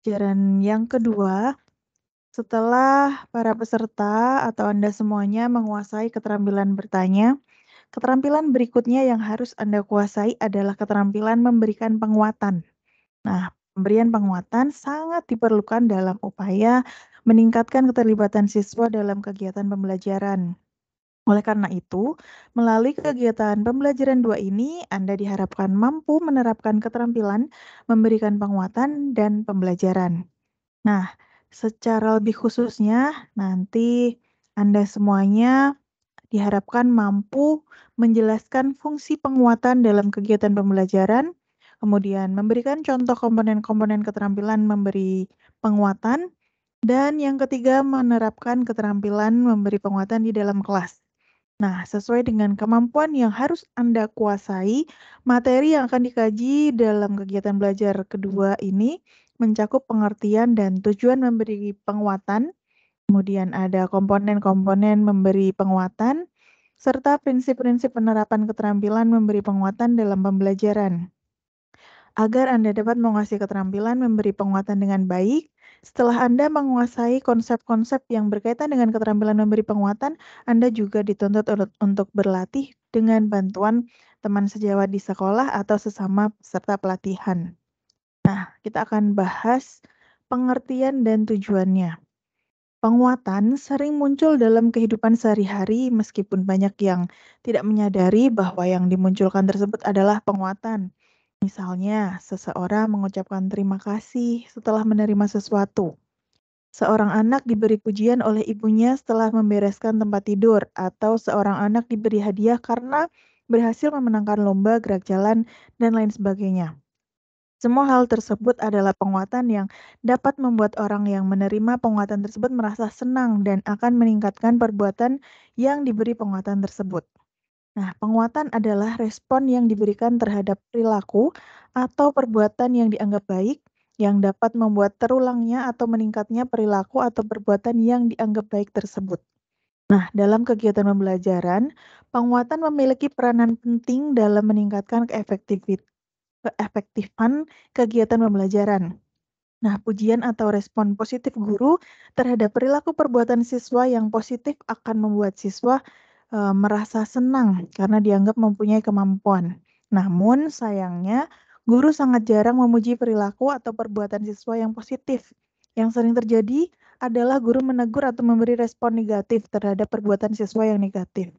pembelajaran yang kedua, setelah para peserta atau Anda semuanya menguasai keterampilan bertanya, keterampilan berikutnya yang harus Anda kuasai adalah keterampilan memberikan penguatan. Nah, pemberian penguatan sangat diperlukan dalam upaya meningkatkan keterlibatan siswa dalam kegiatan pembelajaran. Oleh karena itu, melalui kegiatan pembelajaran 2 ini, Anda diharapkan mampu menerapkan keterampilan memberikan penguatan dan pembelajaran. Nah, secara lebih khususnya, nanti Anda semuanya diharapkan mampu menjelaskan fungsi penguatan dalam kegiatan pembelajaran, kemudian memberikan contoh komponen-komponen keterampilan memberi penguatan, dan yang ketiga menerapkan keterampilan memberi penguatan di dalam kelas. Nah, sesuai dengan kemampuan yang harus Anda kuasai, materi yang akan dikaji dalam kegiatan belajar kedua ini mencakup pengertian dan tujuan memberi penguatan, kemudian ada komponen-komponen memberi penguatan, serta prinsip-prinsip penerapan keterampilan memberi penguatan dalam pembelajaran. Agar Anda dapat menguasai keterampilan memberi penguatan dengan baik, setelah Anda menguasai konsep-konsep yang berkaitan dengan keterampilan memberi penguatan, Anda juga dituntut untuk berlatih dengan bantuan teman sejawat di sekolah atau sesama peserta pelatihan. Nah, kita akan bahas pengertian dan tujuannya. Penguatan sering muncul dalam kehidupan sehari-hari meskipun banyak yang tidak menyadari bahwa yang dimunculkan tersebut adalah penguatan. Misalnya, seseorang mengucapkan terima kasih setelah menerima sesuatu. Seorang anak diberi pujian oleh ibunya setelah membereskan tempat tidur, atau seorang anak diberi hadiah karena berhasil memenangkan lomba gerak jalan, dan lain sebagainya. Semua hal tersebut adalah penguatan yang dapat membuat orang yang menerima penguatan tersebut merasa senang dan akan meningkatkan perbuatan yang diberi penguatan tersebut. Nah, penguatan adalah respon yang diberikan terhadap perilaku atau perbuatan yang dianggap baik yang dapat membuat terulangnya atau meningkatnya perilaku atau perbuatan yang dianggap baik tersebut. Nah, dalam kegiatan pembelajaran, penguatan memiliki peranan penting dalam meningkatkan keefektifan kegiatan pembelajaran. Nah, pujian atau respon positif guru terhadap perilaku perbuatan siswa yang positif akan membuat siswa merasa senang karena dianggap mempunyai kemampuan. Namun sayangnya, guru sangat jarang memuji perilaku atau perbuatan siswa yang positif. Yang sering terjadi adalah guru menegur atau memberi respon negatif terhadap perbuatan siswa yang negatif.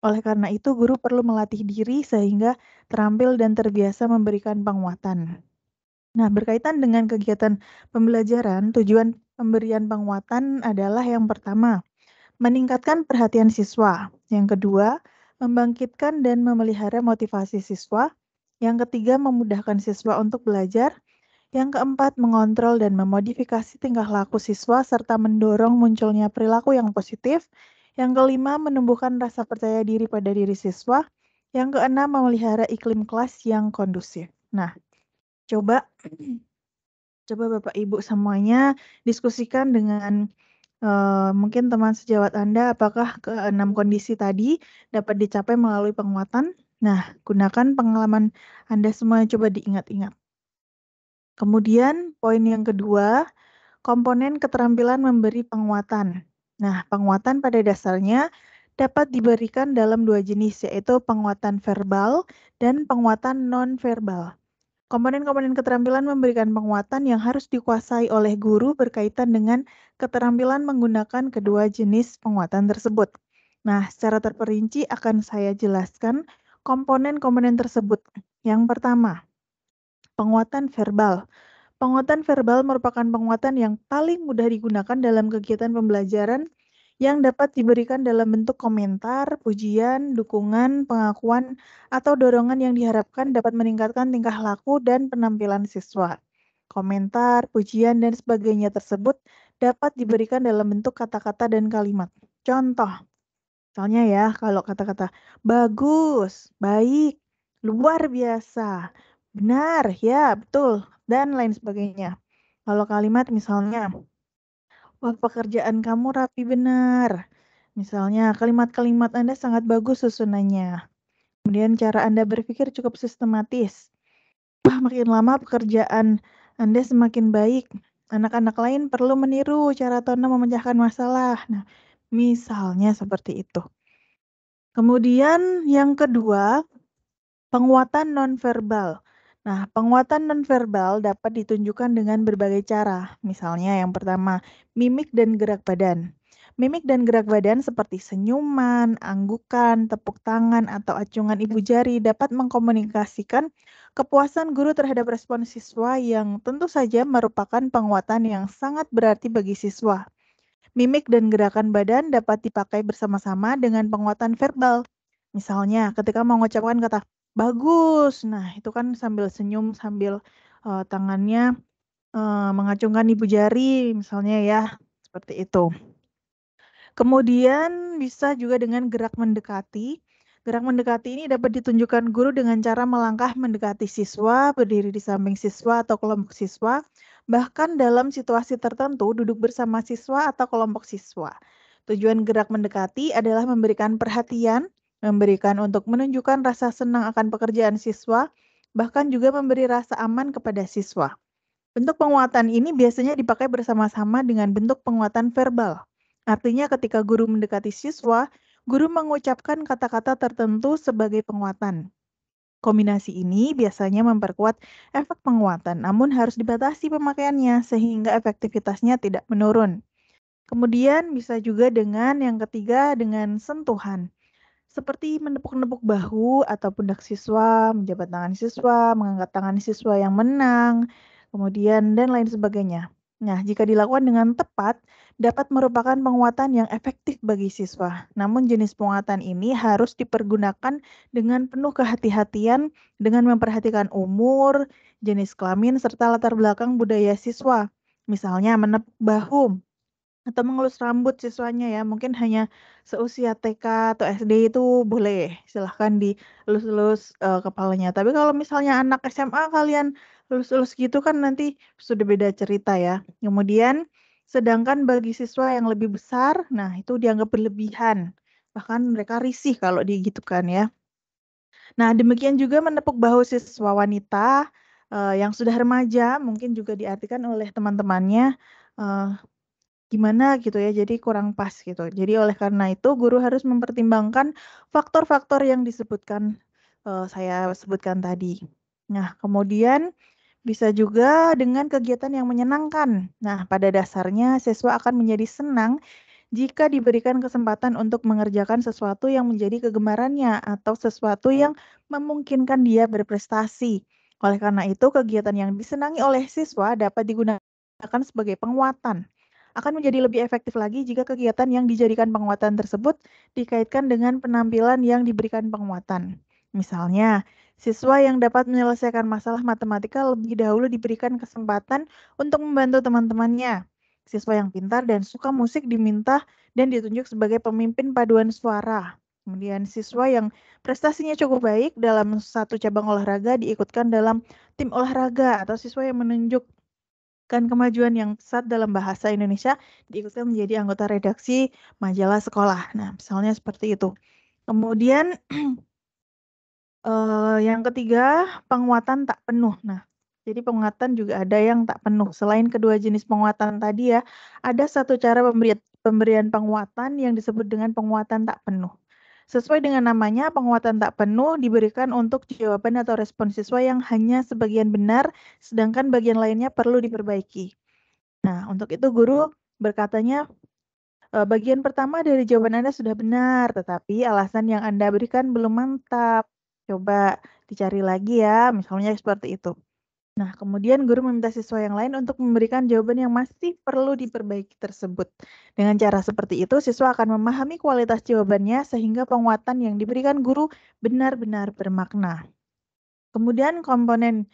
Oleh karena itu, guru perlu melatih diri sehingga terampil dan terbiasa memberikan penguatan. Nah, berkaitan dengan kegiatan pembelajaran, tujuan pemberian penguatan adalah yang pertama, meningkatkan perhatian siswa. Yang kedua, membangkitkan dan memelihara motivasi siswa. Yang ketiga, memudahkan siswa untuk belajar. Yang keempat, mengontrol dan memodifikasi tingkah laku siswa serta mendorong munculnya perilaku yang positif. Yang kelima, menumbuhkan rasa percaya diri pada diri siswa. Yang keenam, memelihara iklim kelas yang kondusif. Nah, coba coba Bapak Ibu semuanya diskusikan dengan mungkin teman sejawat Anda, apakah keenam kondisi tadi dapat dicapai melalui penguatan? Nah, gunakan pengalaman Anda semua, coba diingat-ingat. Kemudian, poin yang kedua, komponen keterampilan memberi penguatan. Nah, penguatan pada dasarnya dapat diberikan dalam dua jenis, yaitu penguatan verbal dan penguatan non-verbal. Komponen-komponen keterampilan memberikan penguatan yang harus dikuasai oleh guru berkaitan dengan keterampilan menggunakan kedua jenis penguatan tersebut. Nah, secara terperinci akan saya jelaskan komponen-komponen tersebut. Yang pertama, penguatan verbal. Penguatan verbal merupakan penguatan yang paling mudah digunakan dalam kegiatan pembelajaran yang dapat diberikan dalam bentuk komentar, pujian, dukungan, pengakuan, atau dorongan yang diharapkan dapat meningkatkan tingkah laku dan penampilan siswa. Komentar, pujian, dan sebagainya tersebut dapat diberikan dalam bentuk kata-kata dan kalimat. Contoh, misalnya ya, kalau kata-kata bagus, baik, luar biasa, benar, ya, betul, dan lain sebagainya. Kalau kalimat misalnya, wah, pekerjaan kamu rapi benar. Misalnya, kalimat-kalimat Anda sangat bagus susunannya. Kemudian cara Anda berpikir cukup sistematis. Wah, makin lama pekerjaan Anda semakin baik. Anak-anak lain perlu meniru cara Tono memecahkan masalah. Nah, misalnya seperti itu. Kemudian yang kedua, penguatan nonverbal. Nah, penguatan nonverbal dapat ditunjukkan dengan berbagai cara. Misalnya yang pertama, mimik dan gerak badan. Mimik dan gerak badan seperti senyuman, anggukan, tepuk tangan, atau acungan ibu jari dapat mengkomunikasikan kepuasan guru terhadap respon siswa yang tentu saja merupakan penguatan yang sangat berarti bagi siswa. Mimik dan gerakan badan dapat dipakai bersama-sama dengan penguatan verbal. Misalnya, ketika mengucapkan kata bagus, nah itu kan sambil senyum, sambil tangannya mengacungkan ibu jari, misalnya ya, seperti itu. Kemudian bisa juga dengan gerak mendekati. Gerak mendekati ini dapat ditunjukkan guru dengan cara melangkah mendekati siswa, berdiri di samping siswa atau kelompok siswa, bahkan dalam situasi tertentu duduk bersama siswa atau kelompok siswa. Tujuan gerak mendekati adalah memberikan perhatian, memberikan untuk menunjukkan rasa senang akan pekerjaan siswa, bahkan juga memberi rasa aman kepada siswa. Bentuk penguatan ini biasanya dipakai bersama-sama dengan bentuk penguatan verbal. Artinya ketika guru mendekati siswa, guru mengucapkan kata-kata tertentu sebagai penguatan. Kombinasi ini biasanya memperkuat efek penguatan, namun harus dibatasi pemakaiannya sehingga efektivitasnya tidak menurun. Kemudian bisa juga dengan yang ketiga dengan sentuhan. Seperti menepuk-nepuk bahu atau pundak siswa, menjabat tangan siswa, mengangkat tangan siswa yang menang, kemudian dan lain sebagainya. Nah, jika dilakukan dengan tepat, dapat merupakan penguatan yang efektif bagi siswa. Namun jenis penguatan ini harus dipergunakan dengan penuh kehati-hatian dengan memperhatikan umur, jenis kelamin, serta latar belakang budaya siswa. Misalnya menepuk bahu atau mengelus rambut siswanya ya, mungkin hanya seusia TK atau SD itu boleh, silahkan dielus-elus, kepalanya. Tapi kalau misalnya anak SMA kalian elus-elus gitu kan nanti sudah beda cerita ya. Kemudian, sedangkan bagi siswa yang lebih besar, nah itu dianggap berlebihan, bahkan mereka risih kalau digitukan ya. Nah, demikian juga menepuk bahu siswa wanita, yang sudah remaja, mungkin juga diartikan oleh teman-temannya, eee gimana gitu ya, jadi kurang pas gitu. Jadi oleh karena itu guru harus mempertimbangkan faktor-faktor yang disebutkan, saya sebutkan tadi. Nah, kemudian bisa juga dengan kegiatan yang menyenangkan. Nah, pada dasarnya siswa akan menjadi senang jika diberikan kesempatan untuk mengerjakan sesuatu yang menjadi kegemarannya atau sesuatu yang memungkinkan dia berprestasi. Oleh karena itu, kegiatan yang disenangi oleh siswa dapat digunakan sebagai penguatan. Akan menjadi lebih efektif lagi jika kegiatan yang dijadikan penguatan tersebut dikaitkan dengan penampilan yang diberikan penguatan. Misalnya, siswa yang dapat menyelesaikan masalah matematika lebih dahulu diberikan kesempatan untuk membantu teman-temannya. Siswa yang pintar dan suka musik diminta dan ditunjuk sebagai pemimpin paduan suara. Kemudian siswa yang prestasinya cukup baik dalam satu cabang olahraga diikutkan dalam tim olahraga atau siswa yang menunjukkan kemajuan yang pesat dalam bahasa Indonesia diikutkan menjadi anggota redaksi majalah sekolah. Nah, misalnya seperti itu. Kemudian yang ketiga, penguatan tak penuh. Nah, jadi penguatan juga ada yang tak penuh. Selain kedua jenis penguatan tadi ya, ada satu cara pemberian penguatan yang disebut dengan penguatan tak penuh. Sesuai dengan namanya, penguatan tak penuh diberikan untuk jawaban atau respon siswa yang hanya sebagian benar, sedangkan bagian lainnya perlu diperbaiki. Nah, untuk itu guru berkatanya, bagian pertama dari jawaban Anda sudah benar, tetapi alasan yang Anda berikan belum mantap. Coba dicari lagi ya, misalnya seperti itu. Nah, kemudian guru meminta siswa yang lain untuk memberikan jawaban yang masih perlu diperbaiki tersebut. Dengan cara seperti itu, siswa akan memahami kualitas jawabannya sehingga penguatan yang diberikan guru benar-benar bermakna. Kemudian komponen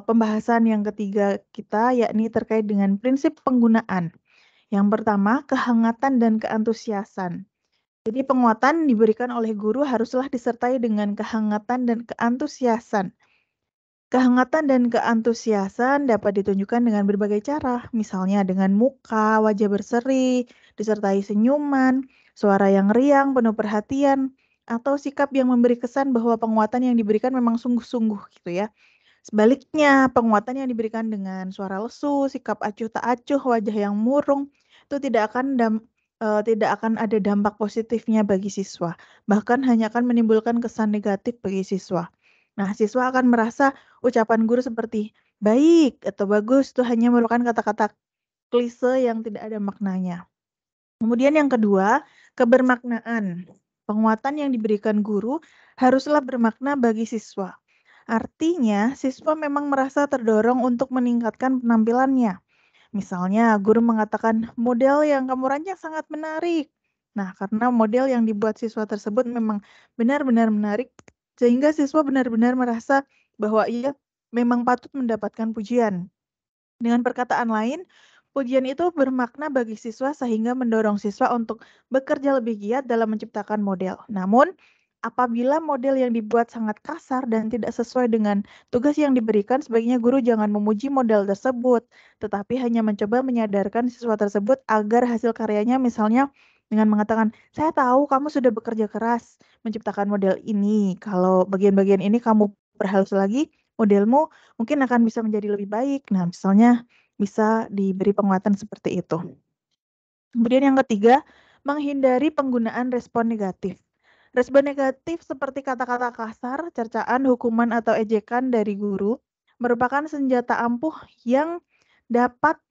pembahasan yang ketiga kita yakni terkait dengan prinsip penggunaan. Yang pertama, kehangatan dan keantusiasan. Jadi penguatan diberikan oleh guru haruslah disertai dengan kehangatan dan keantusiasan. Kehangatan dan keantusiasan dapat ditunjukkan dengan berbagai cara, misalnya dengan muka, wajah berseri, disertai senyuman, suara yang riang, penuh perhatian, atau sikap yang memberi kesan bahwa penguatan yang diberikan memang sungguh-sungguh gitu ya. Sebaliknya, penguatan yang diberikan dengan suara lesu, sikap acuh tak acuh, wajah yang murung, itu tidak akan ada dampak positifnya bagi siswa, bahkan hanya akan menimbulkan kesan negatif bagi siswa. Nah, siswa akan merasa ucapan guru seperti baik atau bagus itu hanya merupakan kata-kata klise yang tidak ada maknanya. Kemudian yang kedua, kebermaknaan. Penguatan yang diberikan guru haruslah bermakna bagi siswa. Artinya, siswa memang merasa terdorong untuk meningkatkan penampilannya. Misalnya, guru mengatakan, model yang kamu rancang sangat menarik. Nah, karena model yang dibuat siswa tersebut memang benar-benar menarik, sehingga siswa benar-benar merasa bahwa ia memang patut mendapatkan pujian. Dengan perkataan lain, pujian itu bermakna bagi siswa sehingga mendorong siswa untuk bekerja lebih giat dalam menciptakan model. Namun, apabila model yang dibuat sangat kasar dan tidak sesuai dengan tugas yang diberikan, sebaiknya guru jangan memuji model tersebut, tetapi hanya mencoba menyadarkan siswa tersebut agar hasil karyanya misalnya dengan mengatakan, "Saya tahu kamu sudah bekerja keras menciptakan model ini. Kalau bagian-bagian ini kamu perhalus lagi, modelmu mungkin akan bisa menjadi lebih baik." Nah, misalnya bisa diberi penguatan seperti itu. Kemudian yang ketiga, menghindari penggunaan respon negatif. Respon negatif seperti kata-kata kasar, cercaan, hukuman, atau ejekan dari guru merupakan senjata ampuh yang dapat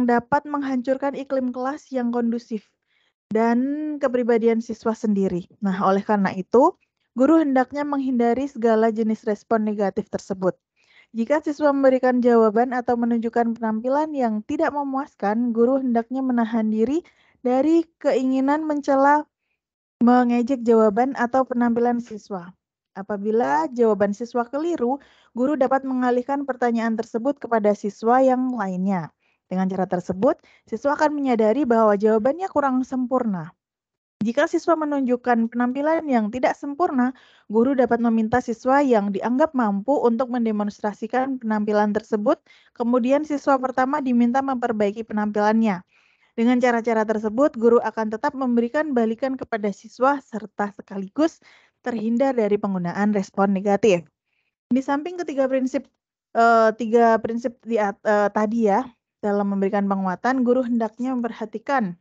dapat menghancurkan iklim kelas yang kondusif dan kepribadian siswa sendiri. Nah, oleh karena itu, guru hendaknya menghindari segala jenis respon negatif tersebut. Jika siswa memberikan jawaban atau menunjukkan penampilan yang tidak memuaskan, guru hendaknya menahan diri dari keinginan mencela, mengejek jawaban atau penampilan siswa. Apabila jawaban siswa keliru, guru dapat mengalihkan pertanyaan tersebut kepada siswa yang lainnya. Dengan cara tersebut, siswa akan menyadari bahwa jawabannya kurang sempurna. Jika siswa menunjukkan penampilan yang tidak sempurna, guru dapat meminta siswa yang dianggap mampu untuk mendemonstrasikan penampilan tersebut. Kemudian siswa pertama diminta memperbaiki penampilannya. Dengan cara-cara tersebut, guru akan tetap memberikan balikan kepada siswa serta sekaligus terhindar dari penggunaan respon negatif. Di samping tiga prinsip tadi ya, dalam memberikan penguatan, guru hendaknya memperhatikan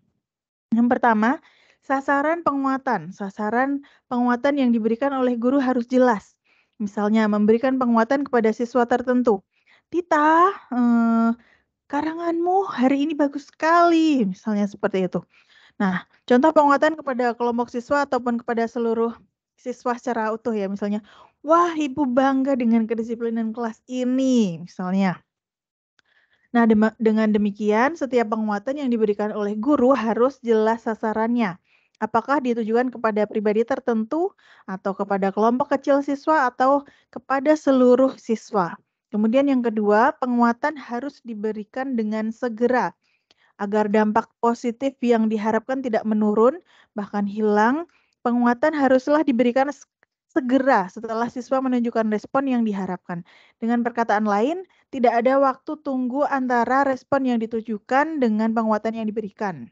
yang pertama, sasaran penguatan. Sasaran penguatan yang diberikan oleh guru harus jelas. Misalnya, memberikan penguatan kepada siswa tertentu. Tita, karanganmu hari ini bagus sekali. Misalnya seperti itu. Nah, contoh penguatan kepada kelompok siswa ataupun kepada seluruh siswa secara utuh ya. Misalnya, wah ibu bangga dengan kedisiplinan kelas ini. Misalnya. Nah, dengan demikian, setiap penguatan yang diberikan oleh guru harus jelas sasarannya. Apakah ditujukan kepada pribadi tertentu, atau kepada kelompok kecil siswa, atau kepada seluruh siswa. Kemudian yang kedua, penguatan harus diberikan dengan segera, agar dampak positif yang diharapkan tidak menurun, bahkan hilang. Penguatan haruslah diberikan segera setelah siswa menunjukkan respon yang diharapkan. Dengan perkataan lain, tidak ada waktu tunggu antara respon yang ditujukan dengan penguatan yang diberikan.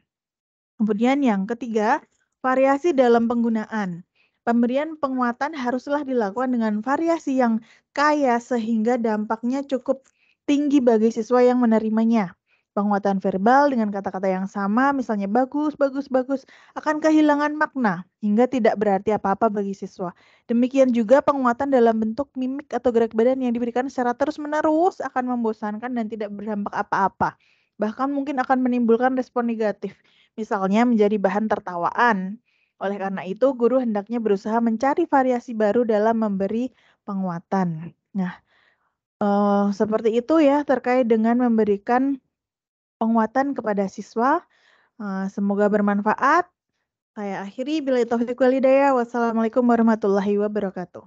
Kemudian yang ketiga, variasi dalam penggunaan. Pemberian penguatan haruslah dilakukan dengan variasi yang kaya sehingga dampaknya cukup tinggi bagi siswa yang menerimanya. Penguatan verbal dengan kata-kata yang sama, misalnya bagus, bagus, bagus, akan kehilangan makna hingga tidak berarti apa-apa bagi siswa. Demikian juga penguatan dalam bentuk mimik atau gerak badan yang diberikan secara terus-menerus akan membosankan dan tidak berdampak apa-apa. Bahkan mungkin akan menimbulkan respon negatif, misalnya menjadi bahan tertawaan. Oleh karena itu, guru hendaknya berusaha mencari variasi baru dalam memberi penguatan. Nah, seperti itu ya terkait dengan memberikan penguatan kepada siswa. Semoga bermanfaat. Saya akhiri, billahi taufiq wal hidayah. Wassalamualaikum warahmatullahi wabarakatuh.